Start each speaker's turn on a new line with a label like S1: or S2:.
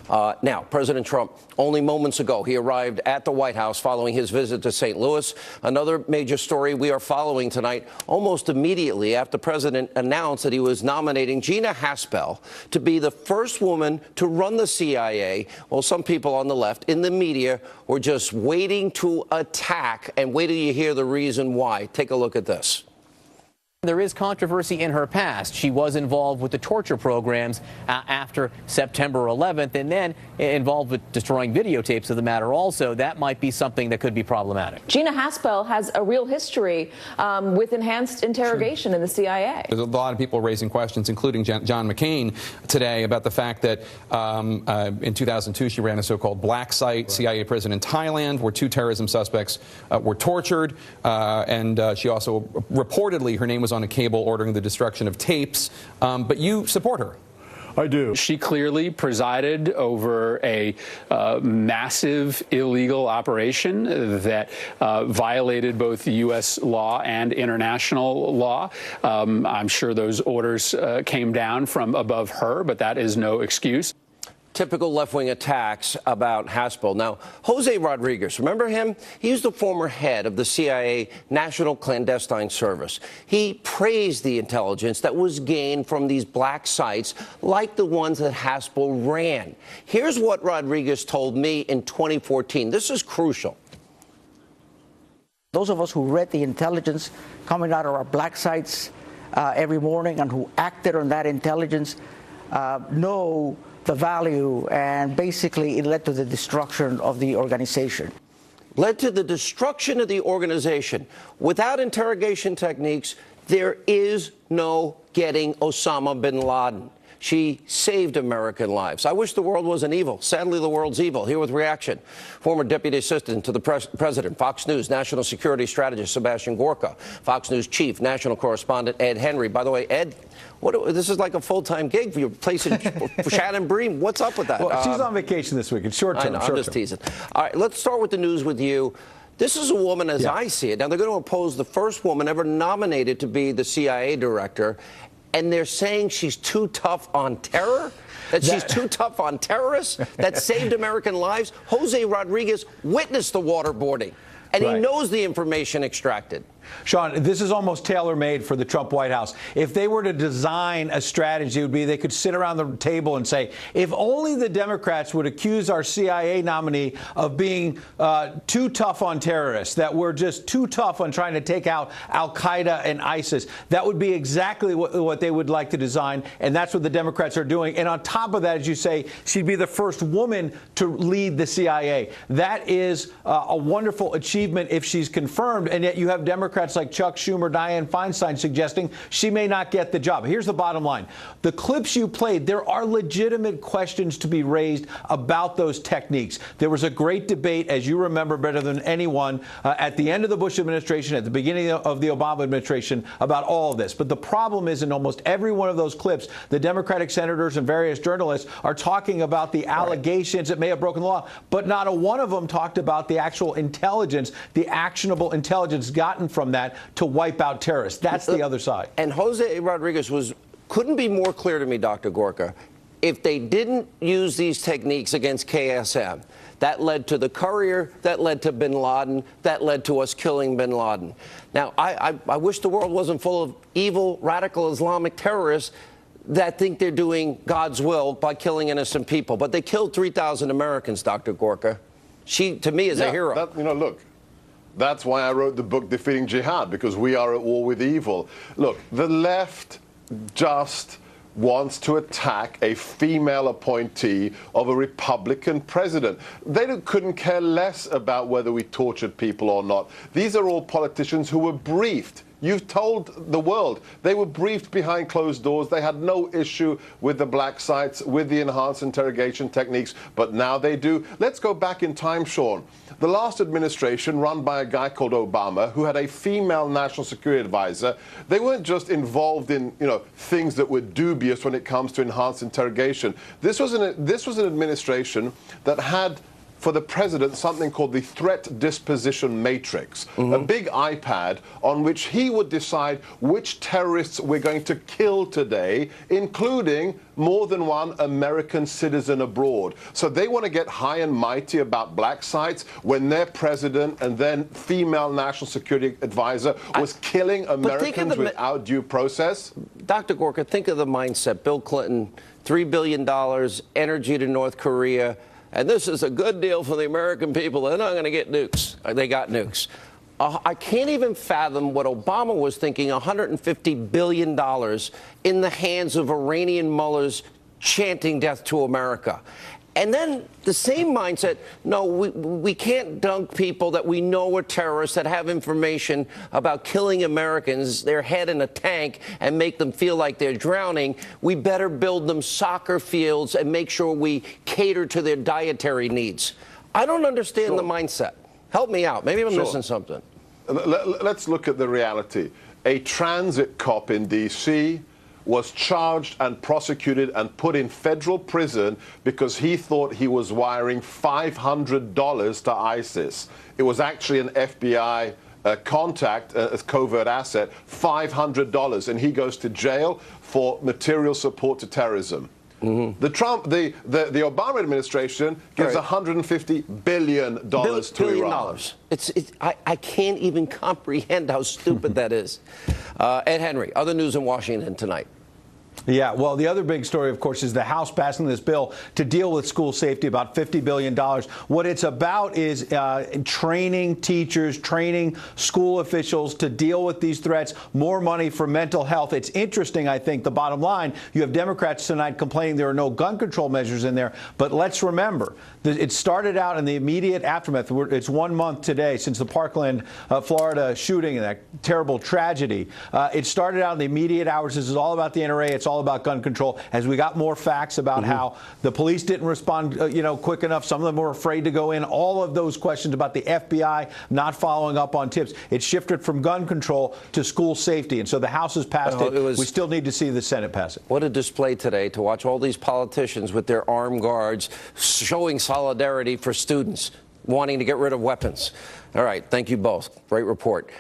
S1: Now, President Trump, only moments ago, he arrived at the White House following his visit to St. Louis. Another major story we are following tonight, almost immediately after the president announced that he was nominating Gina Haspel to be the first woman to run the CIA. Well, some people on the left in the media were just waiting to attack, and wait till you hear the reason why. Take a look at this.
S2: There is controversy in her past. She was involved with the torture programs after September 11th, and then involved with destroying videotapes of the matter also. That might be something that could be problematic.
S3: Gina Haspel has a real history with enhanced interrogation in the CIA.
S4: There's a lot of people raising questions, including John McCain today, about the fact that in 2002 she ran a so-called black site, CIA prison in Thailand, where 2 terrorism suspects were tortured, and she also reportedly, her name was on a cable ordering the destruction of tapes, but you support her.
S5: I do.
S6: She clearly presided over a massive illegal operation that violated both U.S. law and international law. I'm sure those orders came down from above her, but that is no excuse.
S1: Typical left-wing attacks about Haspel. Now, Jose Rodriguez, remember him? He's the former head of the CIA National Clandestine Service. He praised the intelligence that was gained from these black sites like the ones that Haspel ran. Here's what Rodriguez told me in 2014. This is crucial.
S7: Those of us who read the intelligence coming out of our black sites every morning and who acted on that intelligence know the value, and basically it led to the destruction of the organization.
S1: Led to the destruction of the organization. Without interrogation techniques, there is no getting Osama bin Laden. She saved American lives. I wish the world wasn't evil. Sadly, the world's evil. Here with reaction, former deputy assistant to the president, Fox News national security strategist Sebastian Gorka, Fox News chief national correspondent Ed Henry. By the way, Ed, this is like a full-time gig for you replacing Shannon Bream. What's up with that?
S5: Well, she's on vacation this week. It's short term.
S1: I'm just teasing. All right, let's start with the news with you. This is a woman, as I see it. Now, they're going to oppose the first woman ever nominated to be the CIA director. And they're saying she's too tough on terror, that she's too tough on terrorists, that saved American lives. Jose Rodriguez witnessed the waterboarding, and he knows the information extracted.
S5: Sean, this is almost tailor-made for the Trump White House. If they were to design a strategy, it would be they could sit around the table and say, if only the Democrats would accuse our CIA nominee of being too tough on terrorists, that we're just too tough on trying to take out al-Qaeda and ISIS. That would be exactly what they would like to design, and that's what the Democrats are doing. And on top of that, as you say, she'd be the first woman to lead the CIA. That is a wonderful achievement if she's confirmed, and yet you have Democrats like Chuck Schumer, Dianne Feinstein suggesting she may not get the job. Here's the bottom line. The clips you played, there are legitimate questions to be raised about those techniques. There was a great debate, as you remember better than anyone, at the end of the Bush administration, at the beginning of the Obama administration, about all of this. But the problem is, in almost every one of those clips, the Democratic senators and various journalists are talking about the allegations that may have broken the law, but not a one of them talked about the actual intelligence, the actionable intelligence gotten from that to wipe out terrorists. That's the other side.
S1: And Jose Rodriguez couldn't be more clear to me, Dr. Gorka. If they didn't use these techniques against KSM, that led to the Courier, that led to bin Laden, that led to us killing bin Laden. Now, I wish the world wasn't full of evil, radical Islamic terrorists that think they're doing God's will by killing innocent people. But they killed 3,000 Americans, Dr. Gorka. She, to me, is a hero.
S8: Look. That's why I wrote the book Defeating Jihad, because we are at war with evil. Look, the left just wants to attack a female appointee of a Republican president. They couldn't care less about whether we tortured people or not. These are all politicians who were briefed. You've told the world they were briefed behind closed doors. They had no issue with the black sites, with the enhanced interrogation techniques, but now they do. Let's go back in time, Sean. The last administration, run by a guy called Obama, who had a female national security advisor, they weren't just involved in, things that were dubious when it comes to enhanced interrogation. This was an administration that had for the president something called the Threat Disposition Matrix, a big iPad on which he would decide which terrorists we're going to kill today, including more than one American citizen abroad. So they want to get high and mighty about black sites when their president and then female national security advisor was killing Americans without due process.
S1: Dr. Gorka, think of the mindset. Bill Clinton, $3 billion, energy to North Korea. And this is a good deal for the American people. They're not going to get nukes. They got nukes. I can't even fathom what Obama was thinking, $150 billion in the hands of Iranian mullahs chanting death to America. And then the same mindset, no, we can't dunk people that we know are terrorists, that have information about killing Americans, their head in a tank, and make them feel like they're drowning. We better build them soccer fields and make sure we cater to their dietary needs. I don't understand the mindset. Help me out. Maybe I'm missing something.
S8: Let's look at the reality. A transit cop in D.C. was charged and prosecuted and put in federal prison because he thought he was wiring $500 to ISIS. It was actually an FBI contact, a covert asset, $500, and he goes to jail for material support to terrorism. The Obama administration gives $150 billion to Iran.
S1: I can't even comprehend how stupid that is. Ed Henry, other news in Washington tonight.
S5: Yeah, well, the other big story, of course, is the House passing this bill to deal with school safety, about $50 billion. What it's about is training teachers, training school officials to deal with these threats, more money for mental health. It's interesting, I think, the bottom line, you have Democrats tonight complaining there are no gun control measures in there. But let's remember, it started out in the immediate aftermath. It's 1 month today since the Parkland, Florida shooting and that terrible tragedy. It started out in the immediate hours. This is all about the NRA. It's all about gun control. As we got more facts about how the police didn't respond, quick enough, some of them were afraid to go in. All of those questions about the FBI not following up on tips. It shifted from gun control to school safety, and so the House has passed it. We still need to see the Senate pass it.
S1: What a display today to watch all these politicians with their armed guards showing solidarity for students wanting to get rid of weapons. All right, thank you both. Great report.